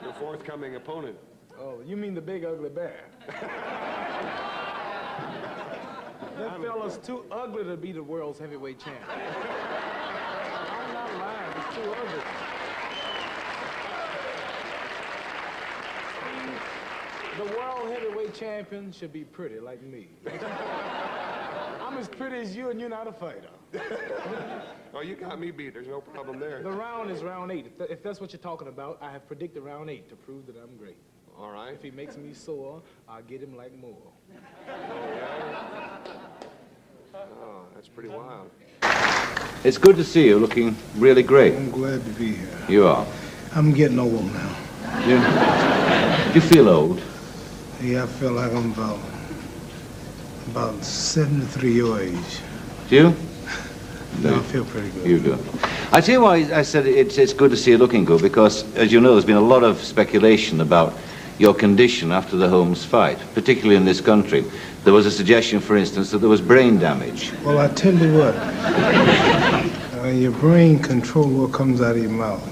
your forthcoming opponent. Oh, you mean the big ugly bear? That fella's too ugly to be the world's heavyweight champion. I'm not lying, he's too ugly. The world heavyweight champion should be pretty like me. I'm as pretty as you, and you're not a fighter. Oh, you got me beat. There's no problem there. The round is round 8. If that's what you're talking about, I have predicted round 8 to prove that I'm great. All right. If he makes me sore, I'll get him like more. Oh, that's pretty wild. It's good to see you looking really great. I'm glad to be here. You are. I'm getting old now. Do you feel old? Yeah, I feel like I'm about 73 your age. Do you? No, I feel pretty good. You do. I tell you why I said it's good to see you looking good, because, as you know, there's been a lot of speculation about your condition after the Holmes fight, particularly in this country. There was a suggestion, for instance, that there was brain damage. Well, I tell you what, your brain controls what comes out of your mouth.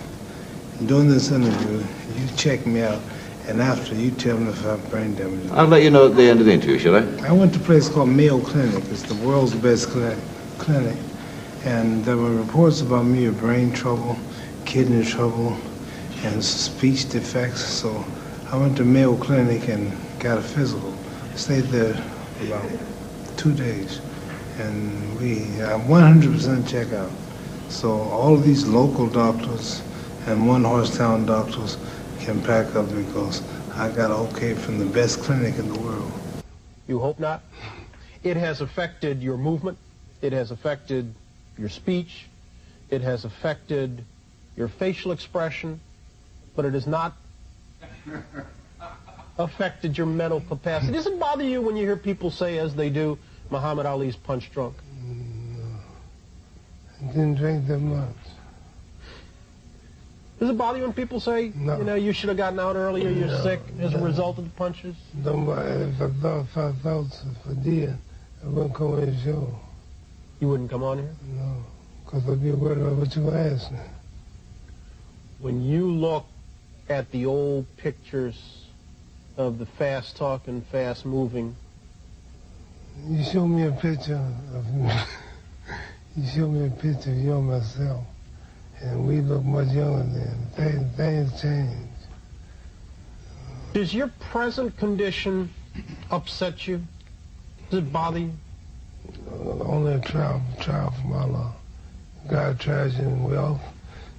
During this interview, you check me out, and after, you tell me if I have brain damage. I'll let you know at the end of the interview, shall I? I went to a place called Mayo Clinic. It's the world's best clinic. And there were reports about me of brain trouble, kidney trouble, and speech defects. So I went to Mayo Clinic and got a physical. Stayed there about 2 days. And I'm 100% check out. So all of these local doctors and one-horse town doctors can pack up because I got okay from the best clinic in the world. You hope not? It has affected your movement. It has affected your speech. It has affected your facial expression, but it has not affected your mental capacity. Does it bother you when you hear people say, as they do, Muhammad Ali's punch drunk? No. I didn't drink that much. Does it bother you when people say, no, you know, you should have gotten out earlier, you're sick as a result of the punches? No, if I thought if I did, I wouldn't come on the show. You wouldn't come on here? No, because I'd be worried about what you asked me. When you look at the old pictures of the fast-talking, fast-moving... You show me a picture of me. You show me a picture of you and myself. And we look much younger then. Things change. Does your present condition upset you? Does it bother you? Only a trial from Allah. God tries in wealth,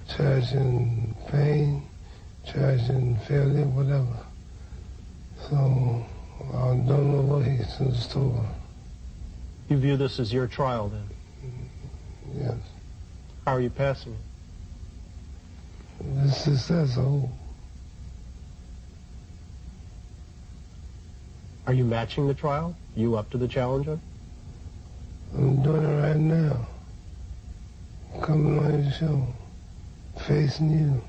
tries in pain, tries in failure, whatever. So I don't know what he's in store. You view this as your trial then? Yes. How are you passing it? The success, oh. Are you matching the trial? You up to the challenge? I'm doing it right now. Coming on your show. Facing you.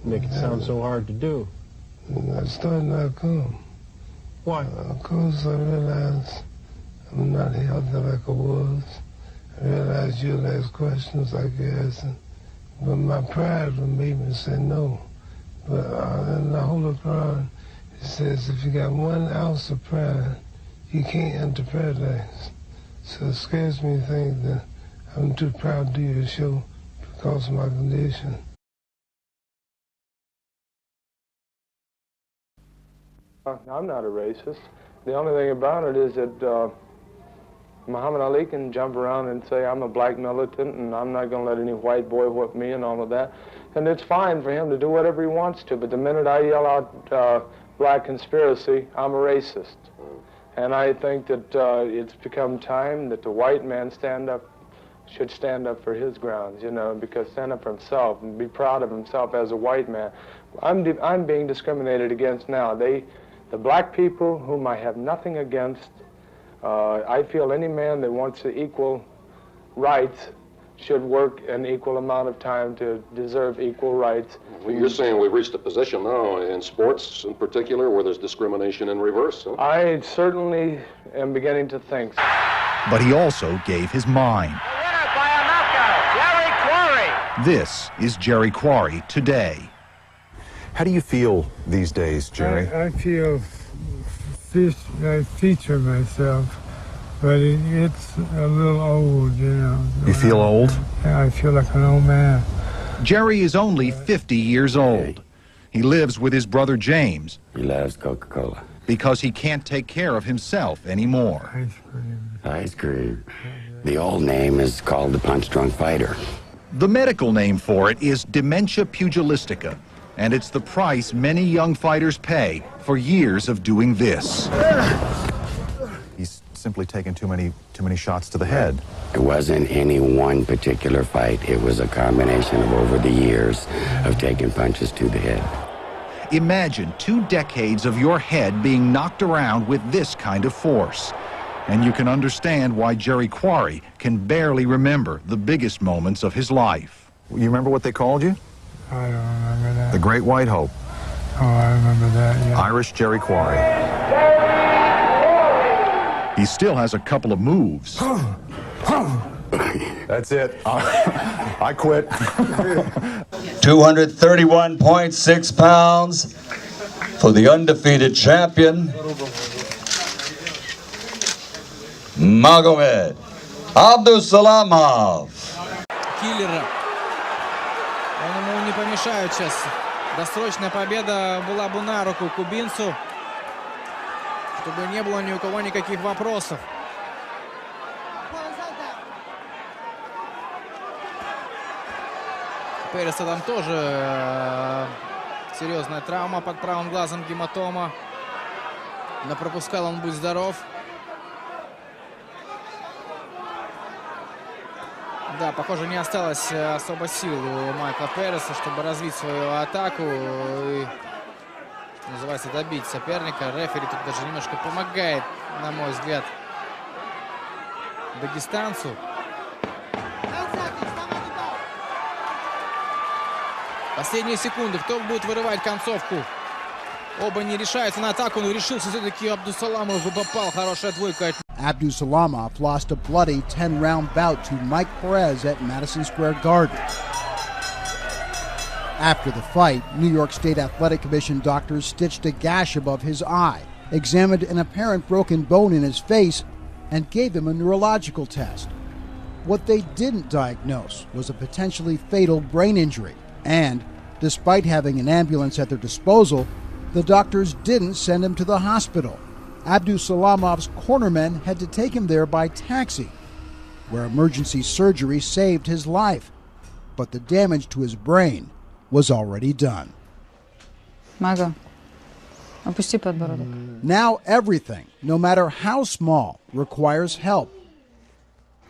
Make it sound so hard to do. And I started not come. Why? Because I realized I'm not healthy like I was. I realized you'll ask questions like you're asking. But my pride would make me say no. But in the Holy Quran, it says if you got 1 ounce of pride, you can't enter paradise. So it scares me to think that I'm too proud to do your show because of my condition. I'm not a racist. The only thing about it is that Muhammad Ali can jump around and say, I'm a black militant and I'm not going to let any white boy whip me and all of that. And it's fine for him to do whatever he wants to, but the minute I yell out black conspiracy, I'm a racist. And I think that it's become time that the white man should stand up for his grounds, you know, because stand up for himself and be proud of himself as a white man. I'm being discriminated against now. The black people, whom I have nothing against, I feel any man that wants equal rights should work an equal amount of time to deserve equal rights. Well, you're saying we've reached a position now in sports in particular where there's discrimination in reverse, huh? I certainly am beginning to think so. But he also gave his mind. The winner by a knockout, Jerry Quarry. This is Jerry Quarry today. How do you feel these days, Jerry? I feel I feature myself, but it's a little old, you know. You feel old? Yeah, I feel like an old man. Jerry is only 50 years old. He lives with his brother James. He loves Coca-Cola. Because he can't take care of himself anymore. Ice cream. Ice cream. The old name is called the punch-drunk fighter. The medical name for it is dementia pugilistica, and it's the price many young fighters pay for years of doing this. He's simply taken too many shots to the head. It wasn't any one particular fight. It was a combination of over the years of taking punches to the head. Imagine 2 decades of your head being knocked around with this kind of force. And you can understand why Jerry Quarry can barely remember the biggest moments of his life. You remember what they called you? I don't remember that. The Great White Hope. Oh, I remember that, yeah. Irish Jerry Quarry. He still has a couple of moves. That's it. I quit. 231.6 pounds for the undefeated champion, Magomed Abdusalamov. Киллера. Он ему не помешает сейчас. Досрочная победа была бы на руку кубинцу, чтобы не было ни у кого никаких вопросов. Переса там тоже серьезная травма под правым глазом, гематома. Но пропускал он, будь здоров. Да, похоже, не осталось особо сил у Майкла Переса, чтобы развить свою атаку и, что называется, добить соперника. Рефери тут даже немножко помогает, на мой взгляд, дагестанцу. Последние секунды. Кто будет вырывать концовку? Оба не решаются на атаку, но решился все-таки Абдусаламов и попал. Хорошая двойка. Abdusalamov lost a bloody 10-round bout to Mike Perez at Madison Square Garden. After the fight, New York State Athletic Commission doctors stitched a gash above his eye, examined an apparent broken bone in his face, and gave him a neurological test. What they didn't diagnose was a potentially fatal brain injury. And, despite having an ambulance at their disposal, the doctors didn't send him to the hospital. Abdusalamov's cornermen had to take him there by taxi, where emergency surgery saved his life. But the damage to his brain was already done. Mago, опусти подбородок. Now everything, no matter how small, requires help.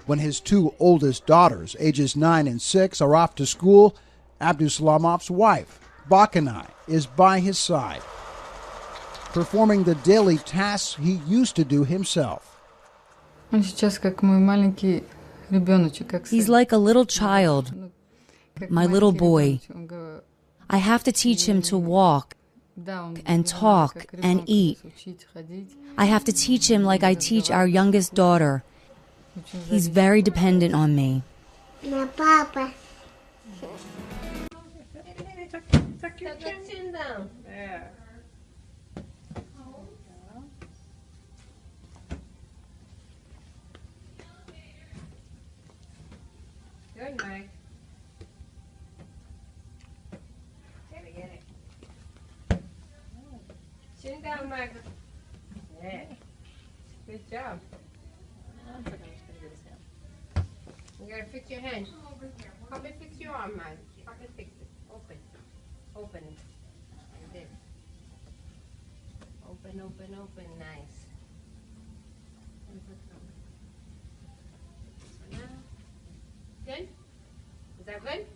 When his 2 oldest daughters, ages 9 and 6, are off to school, Abdusalamov's wife, Bakanai, is by his side, performing the daily tasks he used to do himself. He's like a little child, my little boy. I have to teach him to walk and talk and eat. I have to teach him like I teach our youngest daughter. He's very dependent on me. Papa. Tuck your chin down. There. Good, Mike. Get it. Chin down, Mike. Yeah. Good job. You gotta fix your hand. Help me fix your arm, Mike. Help me fix it. Open. Open it. Like this. Open, open, open. Nice. Good? Is that good?